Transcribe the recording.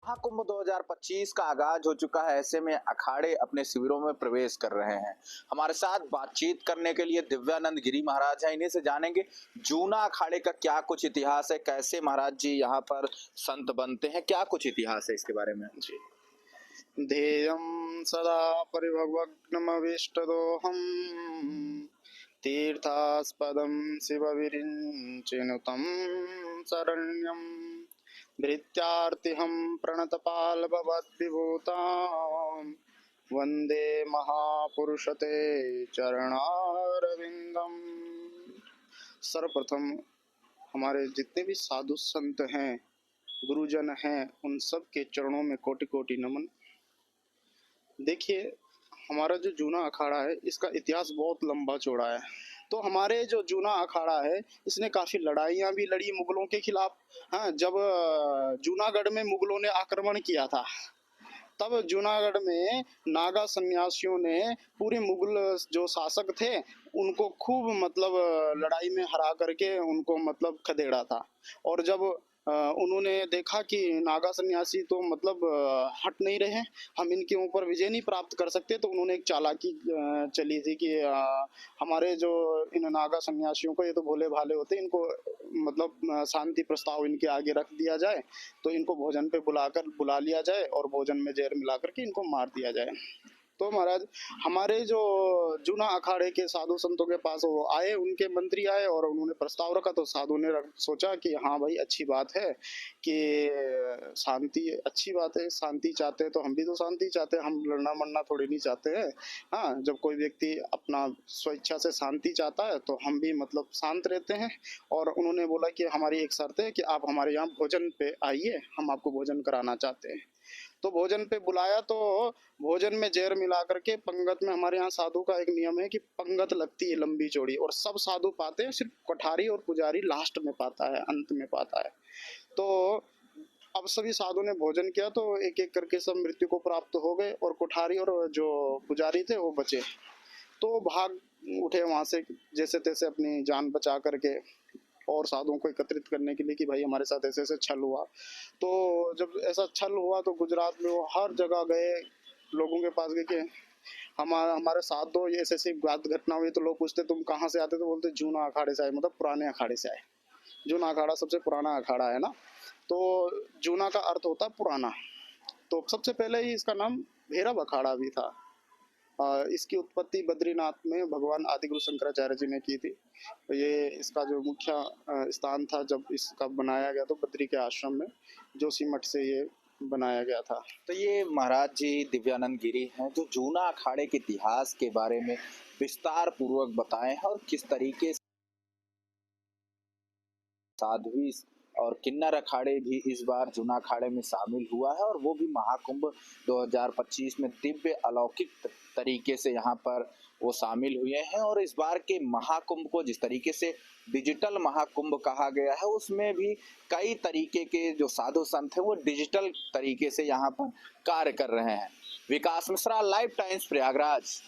महाकुंभ 2025 का आगाज हो चुका है। ऐसे में अखाड़े अपने शिविरों में प्रवेश कर रहे हैं। हमारे साथ बातचीत करने के लिए दिव्यानंद गिरी महाराज हैं। इन्हीं से जानेंगे जूना अखाड़े का क्या कुछ इतिहास है, कैसे महाराज जी यहाँ पर संत बनते हैं, क्या कुछ इतिहास है इसके बारे में। जी ध्येयं सदा परिभवग्नमविष्टदोहम् तीर्थास्पदं शिवविरिञ्चिनुतं शरण्यं भृत्यार्तिहं प्रणतपालभवद्विभूतां वन्दे महापुरुषते चरणारविन्दम्। सर्वप्रथम हमारे जितने भी साधु संत हैं, गुरुजन हैं, उन सब के चरणों में कोटि कोटि नमन। देखिए, हमारा जो जूना अखाड़ा है इसका इतिहास बहुत लंबा चौड़ा है। तो हमारे जो जूना अखाड़ा है इसने काफ़ी लड़ाइयाँ भी लड़ी मुगलों के खिलाफ। हाँ, जब जूनागढ़ में मुगलों ने आक्रमण किया था तब जूनागढ़ में नागा सन्यासियों ने पूरे मुगल जो शासक थे उनको खूब लड़ाई में हरा करके उनको खदेड़ा था। और जब उन्होंने देखा कि नागा सन्यासी तो हट नहीं रहे, हम इनके ऊपर विजय नहीं प्राप्त कर सकते, तो उन्होंने एक चालाकी चली थी कि हमारे जो इन नागा सन्यासियों को, ये तो भोले भाले होते, इनको शांति प्रस्ताव इनके आगे रख दिया जाए, तो इनको भोजन पे बुला लिया जाए और भोजन में जहर मिला करके इनको मार दिया जाए। तो महाराज हमारे जो जूना अखाड़े के साधु संतों के पास वो आए, उनके मंत्री आए और उन्होंने प्रस्ताव रखा। तो साधु ने सोचा कि हाँ भाई, अच्छी बात है कि शांति, अच्छी बात है, शांति चाहते हैं तो हम भी तो शांति चाहते हैं, हम लड़ना मरना थोड़ी नहीं चाहते हैं। हाँ, जब कोई व्यक्ति अपना स्वेच्छा से शांति चाहता है तो हम भी शांत रहते हैं। और उन्होंने बोला कि हमारी एक शर्त है कि आप हमारे यहाँ भोजन पे आइए, हम आपको भोजन कराना चाहते हैं। तो भोजन पे बुलाया, तो भोजन में जहर मिला करके पंगत में, हमारे यहाँ साधु का एक नियम है कि पंगत लगती है लंबी चौड़ी, और सब साधु पाते हैं, सिर्फ कोठारी और पुजारी लास्ट में पाता है, अंत में पाता है। तो अब सभी साधु ने भोजन किया तो एक एक करके सब मृत्यु को प्राप्त हो गए, और कोठारी और जो पुजारी थे वो बचे। तो भाग उठे वहां से जैसे तैसे अपनी जान बचा करके, और साधुओं को एकत्रित करने के लिए कि भाई हमारे साथ ऐसे ऐसे छल हुआ। तो जब ऐसा छल हुआ तो गुजरात में वो हर जगह गए, लोगों के पास गए कि हमारे साथ तो ये ऐसे ऐसी बात घटना हुई। तो लोग पूछते तुम कहाँ से आते, तो बोलते जूना अखाड़े से आए, पुराने अखाड़े से आए। जूना अखाड़ा सबसे पुराना अखाड़ा है ना, तो जूना का अर्थ होता है पुराना। तो सबसे पहले ही इसका नाम भैरव अखाड़ा भी था। इसकी उत्पत्ति बद्रीनाथ में भगवान आदिगुरु शंकराचार्य जी ने की थी। तो ये इसका जो मुख्य स्थान था, जब इसका बनाया गया तो बद्री के आश्रम में जोशी मठ से ये बनाया गया था। तो ये महाराज जी दिव्यानंद गिरी हैं जो जूना अखाड़े के इतिहास के बारे में विस्तार पूर्वक बताए हैं और किस तरीके से साध्वी और किन्नर अखाड़े भी इस बार जूना अखाड़े में शामिल हुआ है, और वो भी महाकुंभ 2025 में दिव्य अलौकिक तरीके से यहाँ पर वो शामिल हुए हैं। और इस बार के महाकुंभ को जिस तरीके से डिजिटल महाकुंभ कहा गया है, उसमें भी कई तरीके के जो साधु संत हैं वो डिजिटल तरीके से यहाँ पर कार्य कर रहे हैं। विकास मिश्रा, लाइव टाइम्स, प्रयागराज।